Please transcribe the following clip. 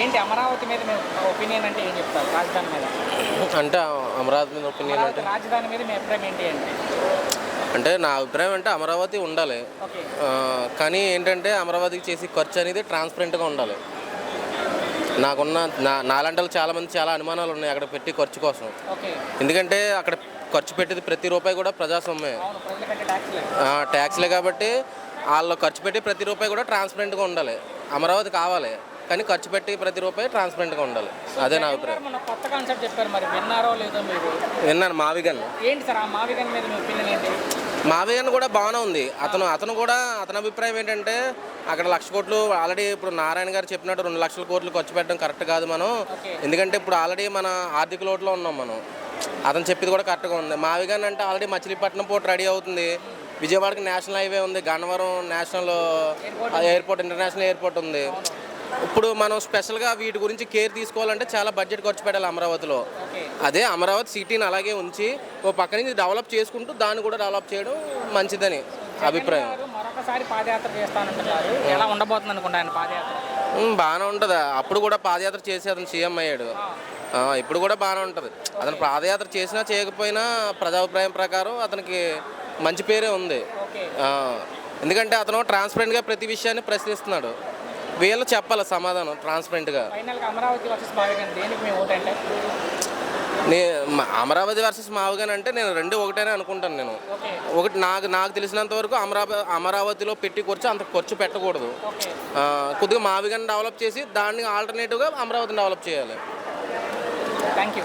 ఏంటి అమరావతి మీద మీ ఒపీనియన్ అంటే ఏం చెప్తారు? రాజధాని మీద అంటే అమరావతి మీద ఒపీనియన్ అంటే రాజధాని మీద మీ అభిప్రాయం ఏంటి అంటే? అంటే నా అభిప్రాయం అంటే అమరావతి ఉండాలి. ఓకే. కానీ ఏంటంటే అమరావతికి చేసి ఖర్చు అనేది ట్రాన్స్పరెంట్గా ఉండాలి. నాకున్న నాలాంటి చాలామంది చాలా అనుమానాలు ఉన్నాయి అక్కడ పెట్టి ఖర్చు కోసం. ఓకే. ఎందుకంటే అక్కడ ఖర్చు పెట్టేది ప్రతి రూపాయి కూడా ప్రజాస్వామ్యమే, అవును, ప్రజల కంటే ట్యాక్స్లే. ట్యాక్స్లే. కాబట్టి వాళ్ళు ఖర్చు పెట్టి ప్రతి రూపాయి కూడా ట్రాన్స్పరెంట్గా ఉండాలి. అమరావతి కావాలి కానీ ఖర్చు పెట్టి ప్రతి రూపాయి ట్రాన్స్పరెంట్గా ఉండాలి. అదే నా అభిప్రాయం. మన కొత్త కాన్సెప్ట్ చెప్పారు, మరి విన్నారో లేదో మీరు? విన్నాను, మావిగన్. ఏంటి సార్ ఆ మావిగన్ మీద మీ ఒపీనియన్ ఏంటి? మావిగన్ కూడా బాగానే ఉంది. అతను కూడా అతని అభిప్రాయం ఏంటంటే అక్కడ 1,00,000 కోట్లు ఆల్రెడీ ఇప్పుడు నారాయణ గారు చెప్పినట్టు 2,00,000 కోట్లు ఖర్చు పెట్టడం కరెక్ట్ కాదు మనం. ఎందుకంటే ఇప్పుడు ఆల్రెడీ మన ఆర్థిక లోటులో ఉన్నాం మనం. అతను చెప్పింది కూడా కరెక్ట్గా ఉంది. మావిగన్ అంటే ఆల్రెడీ మచిలీపట్నం పోర్ట్ రెడీ అవుతుంది, విజయవాడకి నేషనల్ హైవే ఉంది, Gannavaram national airport international airport ఉంది. ఇప్పుడు మనం స్పెషల్గా వీటి గురించి కేర్ తీసుకోవాలంటే చాలా బడ్జెట్ ఖర్చు పెట్టాలి అమరావతిలో. అదే అమరావతి సిటీని అలాగే ఉంచి ఓ పక్క నుంచి డెవలప్ చేసుకుంటూ దాన్ని కూడా డెవలప్ చేయడం మంచిదని అభిప్రాయం. మరొకసారి పాదయాత్ర చేస్తానంటున్నారు, ఎలా ఉండబోతుంది అనుకుంటాను పాదయాత్ర? బాగానే ఉంటుంది. అప్పుడు కూడా పాదయాత్ర చేసి అతను సీఎం అయ్యాడు. ఇప్పుడు కూడా బాగానే ఉంటుంది. అతను పాదయాత్ర చేసినా చేయకపోయినా ప్రజాభిప్రాయం ప్రకారం అతనికి మంచి పేరే ఉంది. ఎందుకంటే అతను ట్రాన్స్పరెంట్గా ప్రతి విషయాన్ని ప్రశ్నిస్తున్నాడు. వీళ్ళు చెప్పాలి సమాధానం ట్రాన్స్పరెంట్గా. అమరావతి వర్సెస్ మావిగన్ దేనికి మీ ఓటు అంటే? అమరావతి వర్సెస్ మావిగన్ అంటే నేను రెండు ఒకటేనే అనుకుంటాను. నేను ఒకటి నాకు తెలిసినంత వరకు అమరావతిలో పెట్టి ఖర్చు అంత ఖర్చు పెట్టకూడదు. కొద్దిగా మావిగన్ డెవలప్ చేసి దాన్ని ఆల్టర్నేటివ్గా అమరావతిని డెవలప్ చేయాలి. Thank you.